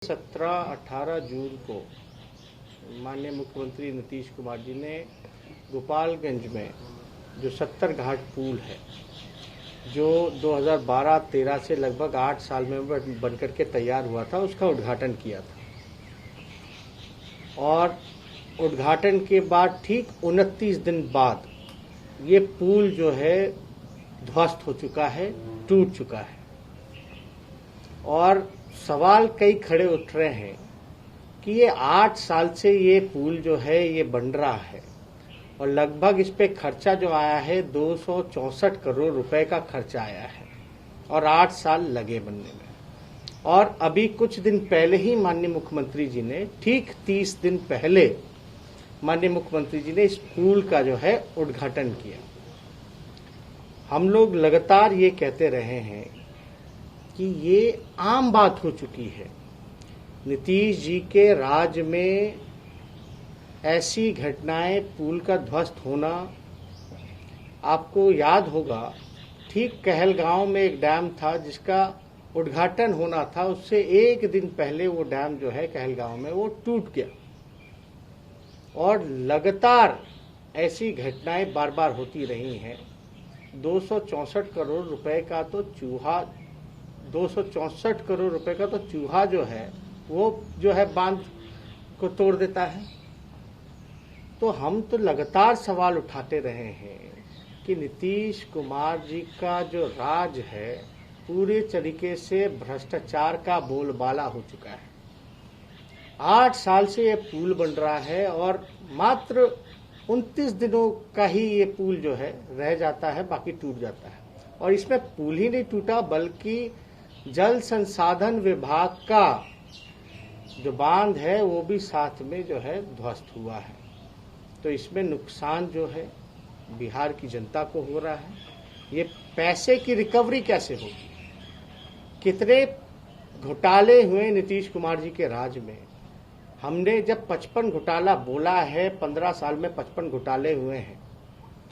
17-18 जून को माननीय मुख्यमंत्री नीतीश कुमार जी ने गोपालगंज में जो 70 घाट पुल है, जो 2012-13 से लगभग 8 साल में बनकर के तैयार हुआ था, उसका उद्घाटन किया था। और उद्घाटन के बाद ठीक 29 दिन बाद ये पुल जो है ध्वस्त हो चुका है, टूट चुका है। और सवाल कई खड़े उठ रहे हैं कि ये 8 साल से ये पुल जो है ये बन रहा है और लगभग इस पे खर्चा जो आया है 264 करोड़ रुपए का खर्चा आया है और 8 साल लगे बनने में। और अभी कुछ दिन पहले ही माननीय मुख्यमंत्री जी ने, ठीक 30 दिन पहले माननीय मुख्यमंत्री जी ने इस पुल का जो है उद्घाटन किया। हम लोग लगातार ये कहते रहे हैं कि ये आम बात हो चुकी है। नीतीश जी के राज में ऐसी घटनाएं, पुल का ध्वस्त होना, आपको याद होगा ठीक कहलगांव में एक डैम था जिसका उद्घाटन होना था, उससे एक दिन पहले वो डैम जो है कहलगांव में वो टूट गया। और लगातार ऐसी घटनाएं बार बार होती रही हैं। 264 करोड़ रुपए का तो चूहा 264 करोड़ रुपए का तो चूहा जो है वो जो है बांध को तोड़ देता है। तो हम तो लगातार सवाल उठाते रहे हैं कि नीतीश कुमार जी का जो राज है पूरे तरीके से भ्रष्टाचार का बोलबाला हो चुका है। 8 साल से ये पुल बन रहा है और मात्र 29 दिनों का ही ये पुल जो है रह जाता है, बाकी टूट जाता है। और इसमें पुल ही नहीं टूटा बल्कि जल संसाधन विभाग का जो बांध है वो भी साथ में जो है ध्वस्त हुआ है। तो इसमें नुकसान जो है बिहार की जनता को हो रहा है। ये पैसे की रिकवरी कैसे होगी? कितने घोटाले हुए नीतीश कुमार जी के राज में। हमने जब 55 घोटाला बोला है, 15 साल में 55 घोटाले हुए हैं,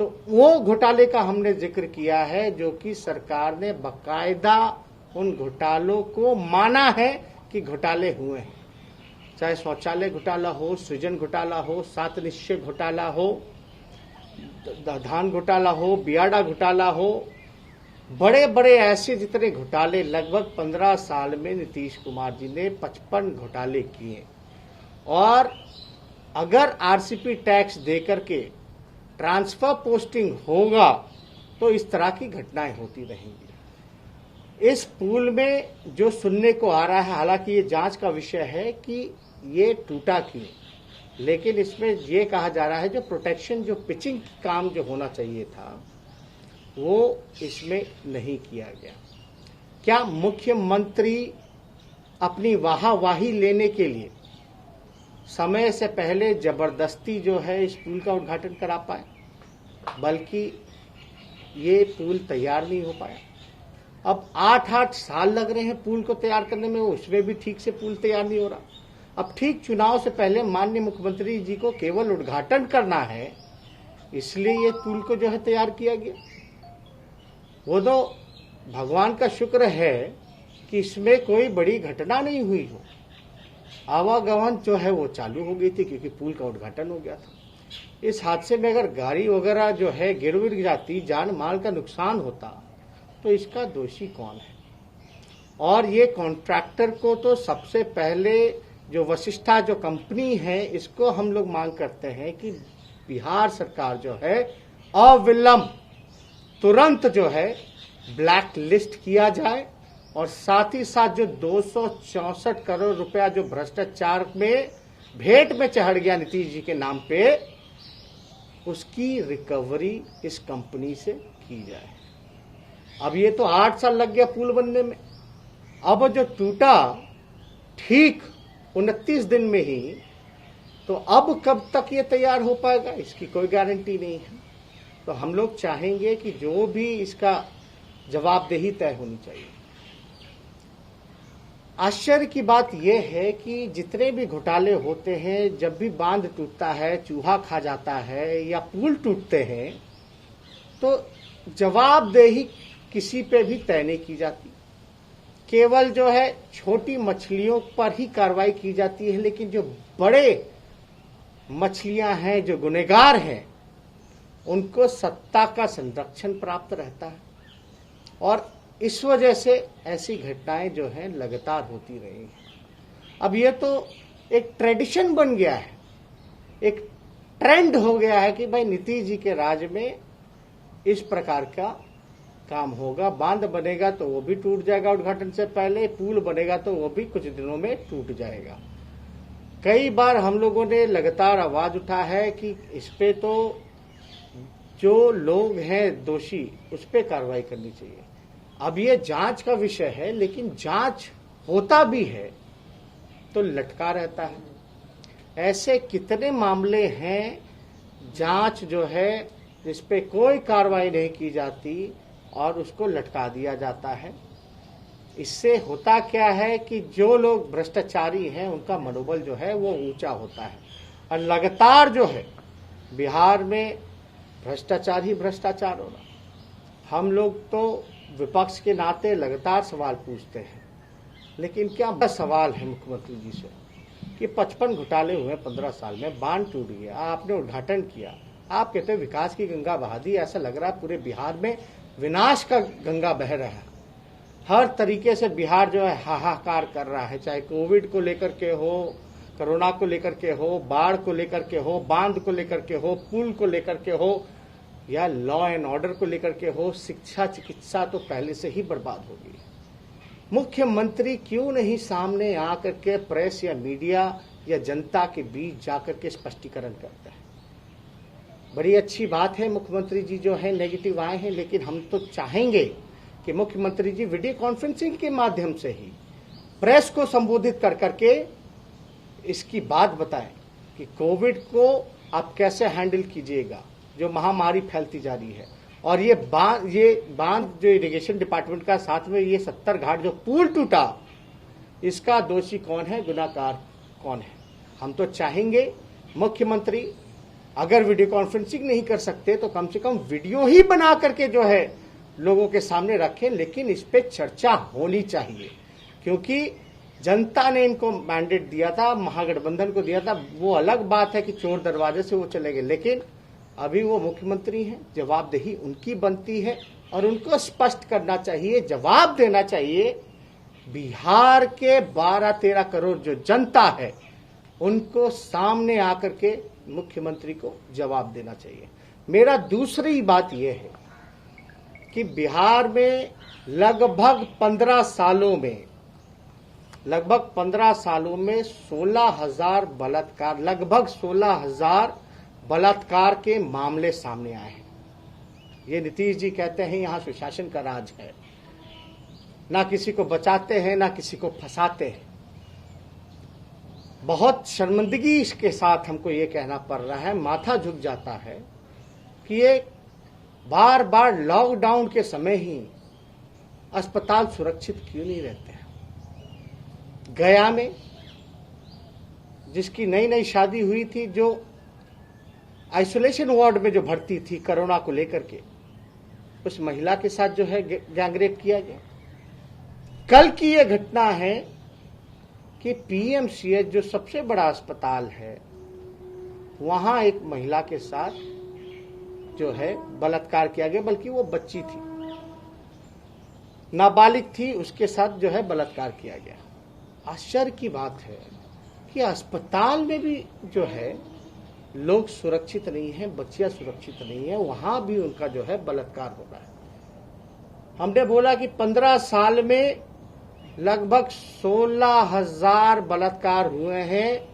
तो वो घोटाले का हमने जिक्र किया है जो कि सरकार ने बकायदा उन घोटालों को माना है कि घोटाले हुए हैं। चाहे शौचालय घोटाला हो, सृजन घोटाला हो, 7 निश्चय घोटाला हो, धान घोटाला हो, बियाडा घोटाला हो, बड़े बड़े ऐसे जितने घोटाले लगभग 15 साल में नीतीश कुमार जी ने 55 घोटाले किए। और अगर आरसीपी टैक्स देकर के ट्रांसफर पोस्टिंग होगा तो इस तरह की घटनाएं होती रहेंगी। इस पुल में जो सुनने को आ रहा है, हालांकि ये जांच का विषय है कि ये टूटा क्यों, लेकिन इसमें ये कहा जा रहा है जो प्रोटेक्शन, जो पिचिंग काम जो होना चाहिए था वो इसमें नहीं किया गया। क्या मुख्यमंत्री अपनी वाहवाही लेने के लिए समय से पहले जबरदस्ती जो है इस पुल का उद्घाटन करा पाए, बल्कि ये पुल तैयार नहीं हो पाया। अब 8-8 साल लग रहे हैं पुल को तैयार करने में, उसमें भी ठीक से पुल तैयार नहीं हो रहा। अब ठीक चुनाव से पहले माननीय मुख्यमंत्री जी को केवल उद्घाटन करना है, इसलिए ये पुल को जो है तैयार किया गया। वो तो भगवान का शुक्र है कि इसमें कोई बड़ी घटना नहीं हुई हो। आवागमन जो है वो चालू हो गई थी क्योंकि पुल का उद्घाटन हो गया था। इस हादसे में अगर गाड़ी वगैरह जो है गिर जाती, जान माल का नुकसान होता, तो इसका दोषी कौन है? और ये कॉन्ट्रैक्टर को तो सबसे पहले जो वशिष्ठा जो कंपनी है, इसको हम लोग मांग करते हैं कि बिहार सरकार जो है अविलंब तुरंत जो है ब्लैक लिस्ट किया जाए और साथ ही साथ जो 264 करोड़ रुपया जो भ्रष्टाचार में भेंट में चढ़ गया नीतीश जी के नाम पे, उसकी रिकवरी इस कंपनी से की जाए। अब ये तो 8 साल लग गया पुल बनने में, अब जो टूटा ठीक 29 दिन में ही, तो अब कब तक ये तैयार हो पाएगा इसकी कोई गारंटी नहीं है। तो हम लोग चाहेंगे कि जो भी इसका जवाबदेही तय होनी चाहिए। आश्चर्य की बात यह है कि जितने भी घोटाले होते हैं, जब भी बांध टूटता है, चूहा खा जाता है या पुल टूटते हैं, तो जवाबदेही किसी पे भी तय नहीं की जाती। केवल जो है छोटी मछलियों पर ही कार्रवाई की जाती है, लेकिन जो बड़े मछलियां हैं, जो गुनहगार हैं, उनको सत्ता का संरक्षण प्राप्त रहता है। और इस वजह से ऐसी घटनाएं जो हैं लगातार होती रही हैं। अब ये तो एक ट्रेडिशन बन गया है, एक ट्रेंड हो गया है कि भाई नीतीश जी के राज में इस प्रकार का काम होगा। बांध बनेगा तो वो भी टूट जाएगा उद्घाटन से पहले, पुल बनेगा तो वो भी कुछ दिनों में टूट जाएगा। कई बार हम लोगों ने लगातार आवाज उठा है कि इस पे तो जो लोग हैं दोषी, उस पे कार्रवाई करनी चाहिए। अब ये जांच का विषय है, लेकिन जांच होता भी है तो लटका रहता है। ऐसे कितने मामले हैं जांच जो है जिस पे कोई कार्रवाई नहीं की जाती और उसको लटका दिया जाता है। इससे होता क्या है कि जो लोग भ्रष्टाचारी हैं उनका मनोबल जो है वो ऊंचा होता है। और लगातार जो है बिहार में भ्रष्टाचार ही भ्रष्टाचार हो रहा। हम लोग तो विपक्ष के नाते लगातार सवाल पूछते हैं, लेकिन क्या सवाल है मुख्यमंत्री जी से कि 55 घोटाले हुए 15 साल में, बांध टूट गया, आपने उद्घाटन किया, आप कहते हैं विकास की गंगा बहा दी। ऐसा लग रहा है पूरे बिहार में विनाश का गंगा बह रहा है। हर तरीके से बिहार जो है हाहाकार कर रहा है, चाहे कोविड को लेकर के हो, कोरोना को लेकर के हो, बाढ़ को लेकर के हो, बांध को लेकर के हो, पुल को लेकर के हो, या लॉ एंड ऑर्डर को लेकर के हो। शिक्षा चिकित्सा तो पहले से ही बर्बाद हो गई। मुख्यमंत्री क्यों नहीं सामने आकर के प्रेस या मीडिया या जनता के बीच जाकर के स्पष्टीकरण करता है? बड़ी अच्छी बात है मुख्यमंत्री जी जो है नेगेटिव आए हैं, लेकिन हम तो चाहेंगे कि मुख्यमंत्री जी वीडियो कॉन्फ्रेंसिंग के माध्यम से ही प्रेस को संबोधित कर करके इसकी बात बताएं कि कोविड को आप कैसे हैंडल कीजिएगा, जो महामारी फैलती जा रही है। और ये बांध जो इरिगेशन डिपार्टमेंट का, साथ में ये 70 घाट जो पुल टूटा, इसका दोषी कौन है, गुनाहगार कौन है? हम तो चाहेंगे मुख्यमंत्री अगर वीडियो कॉन्फ्रेंसिंग नहीं कर सकते तो कम से कम वीडियो ही बना करके जो है लोगों के सामने रखें, लेकिन इस पे चर्चा होनी चाहिए। क्योंकि जनता ने इनको मैंडेट दिया था, महागठबंधन को दिया था। वो अलग बात है कि चोर दरवाजे से वो चले गए, लेकिन अभी वो मुख्यमंत्री हैं, जवाबदेही उनकी बनती है और उनको स्पष्ट करना चाहिए, जवाब देना चाहिए। बिहार के 12-13 करोड़ जो जनता है उनको सामने आकर के मुख्यमंत्री को जवाब देना चाहिए। मेरा दूसरी बात यह है कि बिहार में लगभग 15 सालों में 16,000 बलात्कार, लगभग 16,000 बलात्कार के मामले सामने आए हैं। ये नीतीश जी कहते हैं यहाँ सुशासन का राज है, ना किसी को बचाते हैं ना किसी को फंसाते हैं। बहुत शर्मिंदगी के साथ हमको ये कहना पड़ रहा है, माथा झुक जाता है कि ये बार बार लॉकडाउन के समय ही अस्पताल सुरक्षित क्यों नहीं रहते हैं। गया में जिसकी नई नई शादी हुई थी, जो आइसोलेशन वार्ड में जो भर्ती थी कोरोना को लेकर के, उस महिला के साथ जो है गैंगरेप किया गया। कल की यह घटना है कि पीएमसीएच जो सबसे बड़ा अस्पताल है, वहां एक महिला के साथ जो है बलात्कार किया गया, बल्कि वो बच्ची थी, नाबालिग थी, उसके साथ जो है बलात्कार किया गया। आश्चर्य की बात है कि अस्पताल में भी जो है लोग सुरक्षित नहीं हैं, बच्चियां सुरक्षित नहीं है, वहां भी उनका जो है बलात्कार हो रहा है। हमने बोला कि 15 साल में लगभग 16,000 बलात्कार हुए हैं,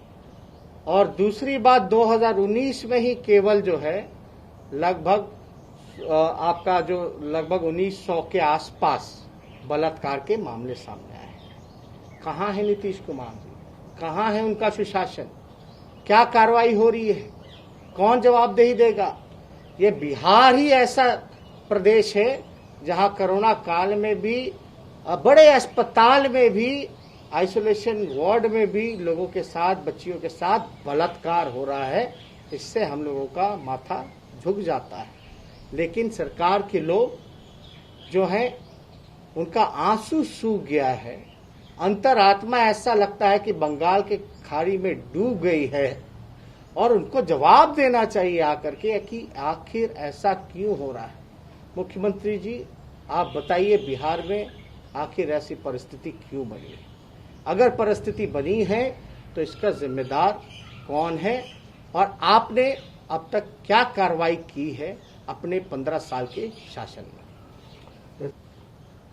और दूसरी बात 2019 में ही केवल जो है लगभग आपका जो लगभग 1900 के आसपास बलात्कार के मामले सामने आए हैं। कहाँ है नीतीश कुमार जी, कहाँ है उनका सुशासन, क्या कार्रवाई हो रही है, कौन जवाबदेही देगा? ये बिहार ही ऐसा प्रदेश है जहां कोरोना काल में भी बड़े अस्पताल में भी, आइसोलेशन वार्ड में भी लोगों के साथ, बच्चियों के साथ बलात्कार हो रहा है। इससे हम लोगों का माथा झुक जाता है। लेकिन सरकार के लोग जो हैं उनका आंसू सूख गया है, अंतरात्मा ऐसा लगता है कि बंगाल के खाड़ी में डूब गई है, और उनको जवाब देना चाहिए आकर के कि आखिर ऐसा क्यों हो रहा है। मुख्यमंत्री जी, आप बताइए, बिहार में आखिर ऐसी परिस्थिति क्यों बनी है? अगर परिस्थिति बनी है तो इसका जिम्मेदार कौन है, और आपने अब तक क्या कार्रवाई की है अपने 15 साल के शासन में?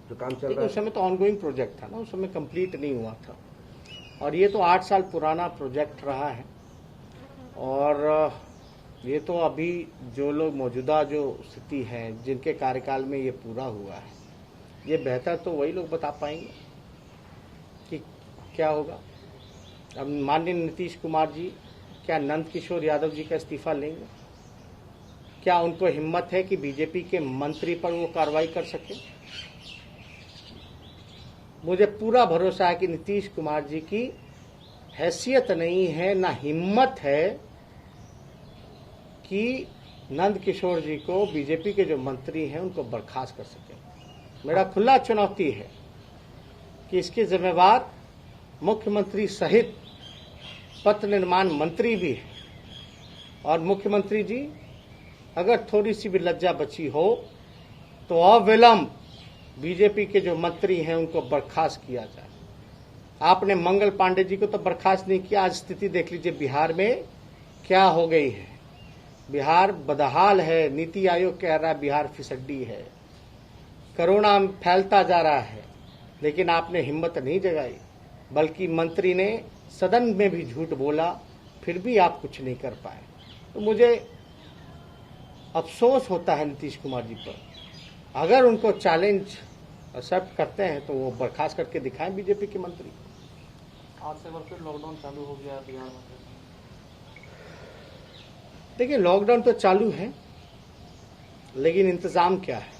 जो काम चल रहा है उस समय तो ऑनगोइंग प्रोजेक्ट था ना, उस समय कंप्लीट नहीं हुआ था, और ये तो 8 साल पुराना प्रोजेक्ट रहा है। और ये तो अभी जो लोग मौजूदा जो स्थिति है, जिनके कार्यकाल में ये पूरा हुआ है, ये बेहतर तो वही लोग बता पाएंगे कि क्या होगा। अब माननीय नीतीश कुमार जी क्या नंद किशोर यादव जी का इस्तीफा लेंगे? क्या उनको हिम्मत है कि बीजेपी के मंत्री पर वो कार्रवाई कर सके? मुझे पूरा भरोसा है कि नीतीश कुमार जी की हैसियत नहीं है, ना हिम्मत है कि नंद किशोर जी को, बीजेपी के जो मंत्री हैं, उनको बर्खास्त कर सके। मेरा खुला चुनौती है कि इसके जिम्मेवार मुख्यमंत्री सहित पथ निर्माण मंत्री भी है, और मुख्यमंत्री जी अगर थोड़ी सी भी लज्जा बची हो तो अविलंब बीजेपी के जो मंत्री हैं उनको बर्खास्त किया जाए। आपने मंगल पांडे जी को तो बर्खास्त नहीं किया। आज स्थिति देख लीजिए बिहार में क्या हो गई है। बिहार बदहाल है। नीति आयोग कह रहा है बिहार फिसड्डी है, कोरोना फैलता जा रहा है, लेकिन आपने हिम्मत नहीं जगाई, बल्कि मंत्री ने सदन में भी झूठ बोला, फिर भी आप कुछ नहीं कर पाए। तो मुझे अफसोस होता है नीतीश कुमार जी पर। अगर उनको चैलेंज एक्सेप्ट करते हैं तो वो बर्खास्त करके दिखाएं बीजेपी के मंत्री। आज से फिर लॉकडाउन चालू हो गया बिहार में। देखिए, लॉकडाउन तो चालू है, लेकिन इंतजाम क्या है?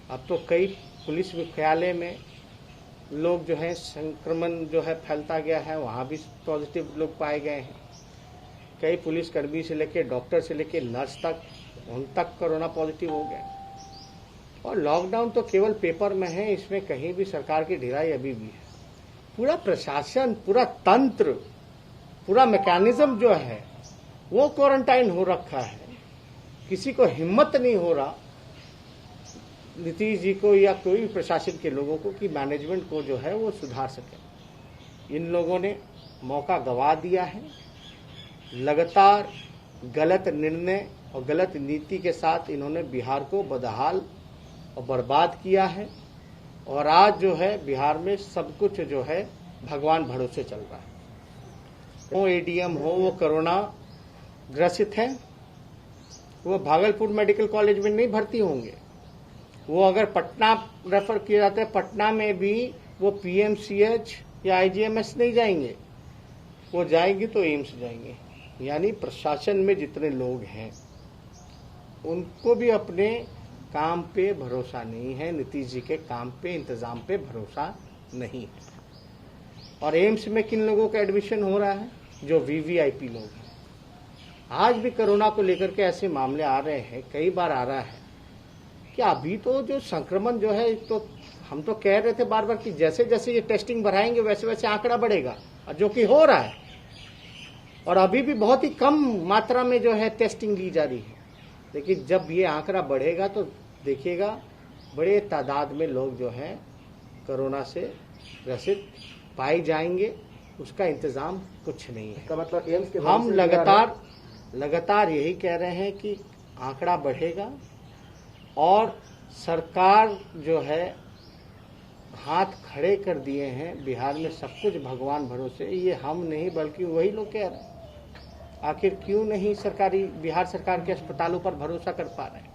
अब तो कई पुलिस मुख्यालय में लोग जो है संक्रमण जो है फैलता गया है, वहाँ भी पॉजिटिव लोग पाए गए हैं। कई पुलिसकर्मी से लेके डॉक्टर से लेके नर्स तक, उन तक कोरोना पॉजिटिव हो गए। और लॉकडाउन तो केवल पेपर में है, इसमें कहीं भी सरकार की ढिलाई अभी भी है। पूरा प्रशासन, पूरा तंत्र, पूरा मैकेनिज्म जो है वो क्वारंटाइन हो रखा है। किसी को हिम्मत नहीं हो रहा, नीतीश जी को या कोई भी प्रशासन के लोगों को, कि मैनेजमेंट को जो है वो सुधार सके। इन लोगों ने मौका गंवा दिया है। लगातार गलत निर्णय और गलत नीति के साथ इन्होंने बिहार को बदहाल और बर्बाद किया है। और आज जो है बिहार में सब कुछ जो है भगवान भरोसे चल रहा है। वो एडीएम हो, वो कोरोना ग्रसित है, वो भागलपुर मेडिकल कॉलेज में नहीं भर्ती होंगे। वो अगर पटना रेफर किए जाते हैं, पटना में भी वो पीएमसीएच या आईजीएमएस नहीं जाएंगे, वो जाएंगे तो एम्स जाएंगे। यानी प्रशासन में जितने लोग हैं उनको भी अपने काम पे भरोसा नहीं है, नीतीश जी के काम पे, इंतजाम पे भरोसा नहीं है। और एम्स में किन लोगों का एडमिशन हो रहा है? जो वीवीआईपी लोग हैं। आज भी कोरोना को लेकर के ऐसे मामले आ रहे हैं, कई बार आ रहा है कि अभी तो जो संक्रमण जो है, तो हम तो कह रहे थे बार बार कि जैसे जैसे ये टेस्टिंग बढ़ाएंगे वैसे वैसे आंकड़ा बढ़ेगा, और जो कि हो रहा है। और अभी भी बहुत ही कम मात्रा में जो है टेस्टिंग ली जा रही है। लेकिन जब ये आंकड़ा बढ़ेगा तो देखिएगा बड़े तादाद में लोग जो हैं कोरोना से ग्रसित पाए जाएंगे। उसका इंतजाम कुछ नहीं है। मतलब एम्स के हम लगातार यही कह रहे हैं कि आंकड़ा बढ़ेगा, और सरकार जो है हाथ खड़े कर दिए हैं। बिहार में सब कुछ भगवान भरोसे, ये हम नहीं बल्कि वही लोग कह रहे हैं। आखिर क्यों नहीं सरकारी बिहार सरकार के अस्पतालों पर भरोसा कर पा रहे हैं?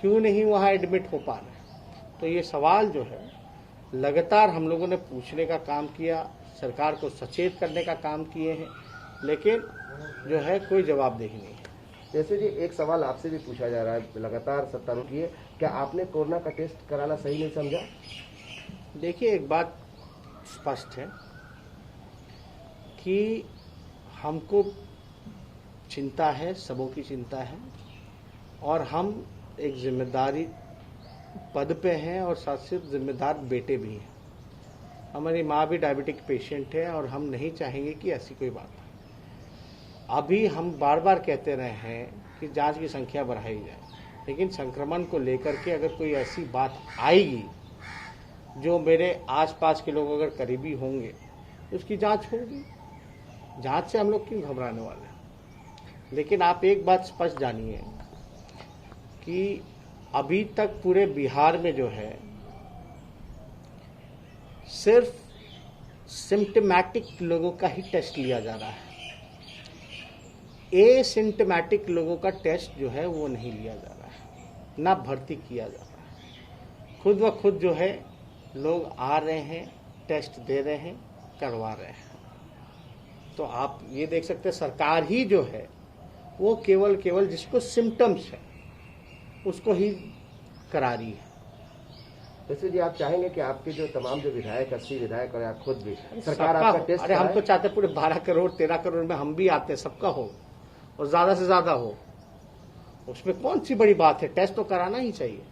क्यों नहीं वहाँ एडमिट हो पा रहे हैं? तो ये सवाल जो है लगातार हम लोगों ने पूछने का काम किया, सरकार को सचेत करने का काम किए हैं, लेकिन जो है कोई जवाबदेही नहीं है। जैसे जी एक सवाल आपसे भी पूछा जा रहा है लगातार सत्तारूढ़ की, क्या आपने कोरोना का टेस्ट कराना सही नहीं समझा? देखिए, एक बात स्पष्ट है कि हमको चिंता है, सबों की चिंता है, और हम एक जिम्मेदारी पद पे हैं और साथ साथ जिम्मेदार बेटे भी हैं। हमारी माँ भी डायबिटिक पेशेंट है और हम नहीं चाहेंगे कि ऐसी कोई बात हो। अभी हम बार बार कहते रहे हैं कि जांच की संख्या बढ़ाई जाए, लेकिन संक्रमण को लेकर के अगर कोई ऐसी बात आएगी जो मेरे आसपास के लोग अगर करीबी होंगे तो उसकी जांच होगी। जांच से हम लोग क्यों घबराने वाले हैं। लेकिन आप एक बात स्पष्ट जानिए कि अभी तक पूरे बिहार में जो है सिर्फ सिम्टोमेटिक लोगों का ही टेस्ट लिया जा रहा है। एसिम्टोमेटिक लोगों का टेस्ट जो है वो नहीं लिया जा रहा है, ना भर्ती किया जा रहा है। खुद व खुद जो है लोग आ रहे हैं, टेस्ट दे रहे हैं, करवा रहे हैं। तो आप ये देख सकते हैं सरकार ही जो है वो केवल जिसको सिम्टम्स है उसको ही करा रही है। वैसे जी आप चाहेंगे कि आपके जो तमाम जो विधायक 80 विधायक और आप खुद भी सरकार आपका हो। टेस्ट अरे हम तो चाहते पूरे 12 करोड़ 13 करोड़ में हम भी आते हैं, सबका हो और ज्यादा से ज्यादा हो। उसमें कौन सी बड़ी बात है, टेस्ट तो कराना ही चाहिए।